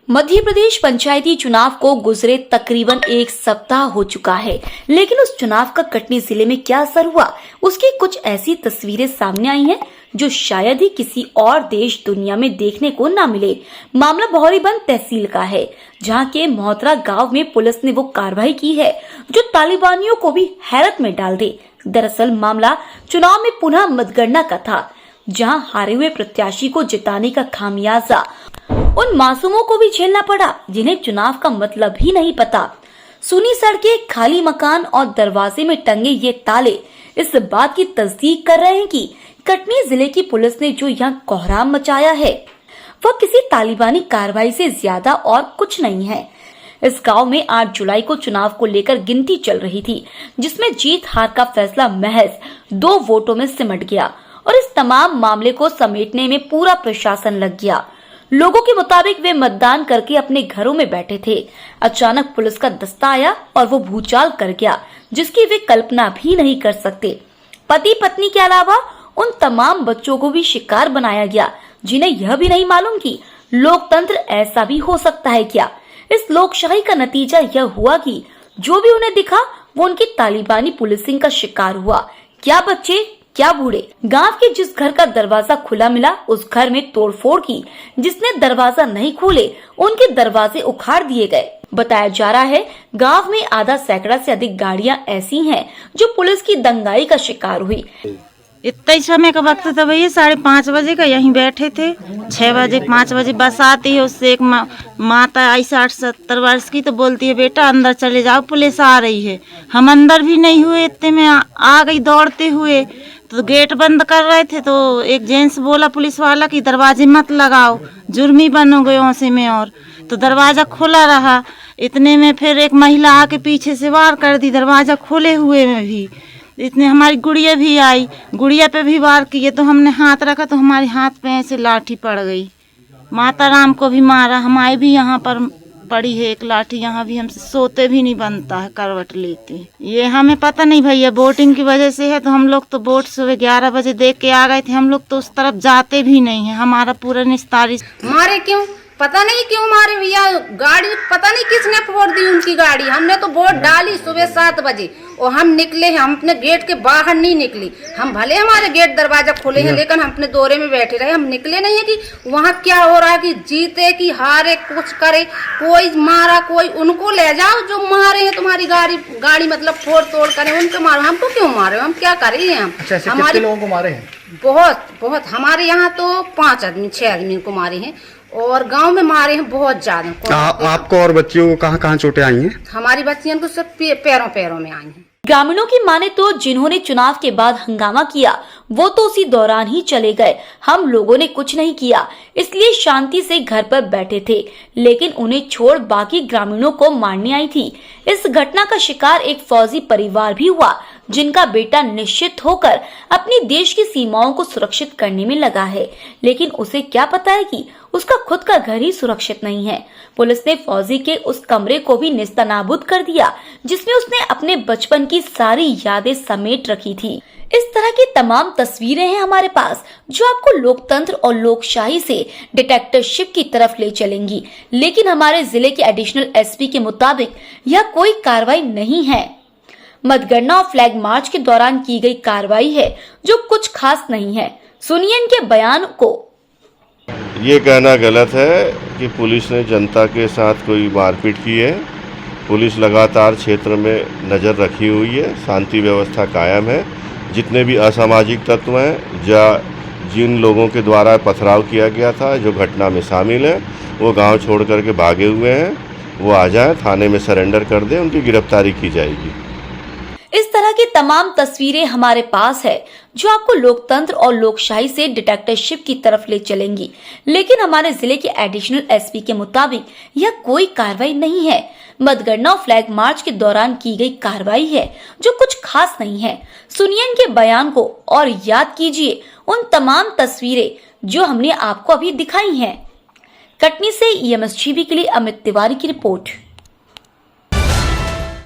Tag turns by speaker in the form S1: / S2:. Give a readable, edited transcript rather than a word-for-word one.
S1: मध्य प्रदेश पंचायती चुनाव को गुजरे तकरीबन एक सप्ताह हो चुका है, लेकिन उस चुनाव का कटनी जिले में क्या असर हुआ, उसकी कुछ ऐसी तस्वीरें सामने आई हैं जो शायद ही किसी और देश दुनिया में देखने को न मिले। मामला बहौरीबंद तहसील का है, जहां के मोहतरा गांव में पुलिस ने वो कार्रवाई की है जो तालिबानियों को भी हैरत में डाल दे। दरअसल मामला चुनाव में पुनः मतगणना का था, जहां हारे हुए प्रत्याशी को जिताने का खामियाजा उन मासूमों को भी झेलना पड़ा जिन्हें चुनाव का मतलब ही नहीं पता। सुनी सड़कें, खाली मकान और दरवाजे में टंगे ये ताले इस बात की तस्दीक कर रहे हैं कि कटनी जिले की पुलिस ने जो यहाँ कोहराम मचाया है वह किसी तालिबानी कार्रवाई से ज्यादा और कुछ नहीं है। इस गांव में 8 जुलाई को चुनाव को लेकर गिनती चल रही थी, जिसमें जीत हार का फैसला महज 2 वोटों में सिमट गया और इस तमाम मामले को समेटने में पूरा प्रशासन लग गया। लोगों के मुताबिक वे मतदान करके अपने घरों में बैठे थे। अचानक पुलिस का दस्ता आया और वो भूचाल कर गया जिसकी वे कल्पना भी नहीं कर सकते। पति पत्नी के अलावा उन तमाम बच्चों को भी शिकार बनाया गया, जिन्हें यह भी नहीं मालूम कि लोकतंत्र ऐसा भी हो सकता है क्या। इस लोकशाही का नतीजा यह हुआ कि जो भी उन्हें दिखा वो उनकी तालिबानी पुलिसिंग का शिकार हुआ। क्या बच्चे, क्या बूढ़े। गांव के जिस घर का दरवाजा खुला मिला उस घर में तोड़फोड़ की, जिसने दरवाजा नहीं खोले उनके दरवाजे उखाड़ दिए गए। बताया जा रहा है गांव में आधा सैकड़ा से अधिक गाड़ियां ऐसी हैं जो पुलिस की दंगाई का शिकार हुई।
S2: इतना ही समय का वक्त था भैया, 5:30 बजे का यहीं बैठे थे। 6 बजे 5 बजे बस आती है, उससे एक माता आई 60-70 वर्ष की, तो बोलती है बेटा अंदर चले जाओ पुलिस आ रही है। हम अंदर भी नहीं हुए, इतने में आ गई दौड़ते हुए। तो गेट बंद कर रहे थे तो एक जेंट्स बोला पुलिस वाला कि दरवाजे मत लगाओ, जुर्मी बनोगे औसे में। और तो दरवाजा खुला रहा। इतने में फिर एक महिला आके पीछे से वार कर दी, दरवाजा खोले हुए में भी। इतने हमारी गुड़िया भी आई, गुड़िया पे भी वार किए, तो हमने हाथ रखा तो हमारे हाथ पे ऐसे लाठी पड़ गई। माता राम को भी मारा, हमारी भी यहाँ पर पड़ी है एक लाठी। यहाँ भी हमसे सोते भी नहीं बनता है, करवट लेते। ये हमें पता नहीं भैया, वोटिंग की वजह से है। तो हम लोग तो वोट सुबह 11 बजे देख के आ गए थे, हम लोग तो उस तरफ जाते भी नहीं है। हमारा पूरा निस्तारी
S3: मारे क्यों पता नहीं, क्यों मारे भैया। गाड़ी पता नहीं किसने फोड़ दी उनकी गाड़ी। हमने तो वोट डाली सुबह 7 बजे और हम निकले हैं, हम अपने गेट के बाहर नहीं निकली। हम भले हमारे गेट दरवाजा खोले हैं, लेकिन हम अपने दौरे में बैठे रहे। हम निकले नहीं है कि वहाँ क्या हो रहा है, कि जीते कि हारे, कुछ करे। कोई मारा, कोई उनको ले जाओ जो मारे हैं तुम्हारी गाड़ी मतलब फोड़ तोड़ करे, उनको मारो। हमको क्यों मारे, हम क्या करें। हम
S4: हमारे लोगों को मारे हैं
S3: बहुत हमारे यहाँ तो 5 आदमी 6 आदमी को मारे हैं और गांव में मारे हैं बहुत ज्यादा।
S4: आपको और बच्चियों को कहाँ चोटें आई हैं?
S3: हमारी बच्चियों को सब पैरों में आई हैं।
S1: ग्रामीणों की माने तो जिन्होंने चुनाव के बाद हंगामा किया वो तो उसी दौरान ही चले गए। हम लोगों ने कुछ नहीं किया, इसलिए शांति से घर पर बैठे थे, लेकिन उन्हें छोड़ बाकी ग्रामीणों को मारने आई थी। इस घटना का शिकार एक फौजी परिवार भी हुआ, जिनका बेटा निश्चित होकर अपनी देश की सीमाओं को सुरक्षित करने में लगा है, लेकिन उसे क्या पता है कि उसका खुद का घर ही सुरक्षित नहीं है। पुलिस ने फौजी के उस कमरे को भी नेस्तनाबूद कर दिया जिसमें उसने अपने बचपन की सारी यादें समेट रखी थी। इस तरह की तमाम तस्वीरें हैं हमारे पास जो आपको लोकतंत्र और लोकशाही से डिटेक्टरशिप की तरफ ले चलेंगी, लेकिन हमारे जिले के एडिशनल एसपी के मुताबिक यह कोई कार्रवाई नहीं है। मतगणना और फ्लैग मार्च के दौरान की गई कार्रवाई है जो कुछ खास नहीं है। सुनिए इनके बयान को।
S5: ये कहना गलत है कि पुलिस ने जनता के साथ कोई मारपीट की है। पुलिस लगातार क्षेत्र में नज़र रखी हुई है, शांति व्यवस्था कायम है। जितने भी असामाजिक तत्व हैं या जिन लोगों के द्वारा पथराव किया गया था, जो घटना में शामिल हैं, वो गांव छोड़ करके भागे हुए हैं। वो आ जाएं, थाने में सरेंडर कर दें, उनकी गिरफ्तारी की जाएगी।
S1: इस तरह की तमाम तस्वीरें हमारे पास है जो आपको लोकतंत्र और लोकशाही से डिटेक्टरशिप की तरफ ले चलेंगी, लेकिन हमारे जिले के एडिशनल एसपी के मुताबिक यह कोई कार्रवाई नहीं है। मतगणना और फ्लैग मार्च के दौरान की गई कार्रवाई है जो कुछ खास नहीं है। सुनिए इनके बयान को और याद कीजिए उन तमाम तस्वीरें जो हमने आपको अभी दिखाई हैं। कटनी से EMSGB के लिए अमित तिवारी की रिपोर्ट।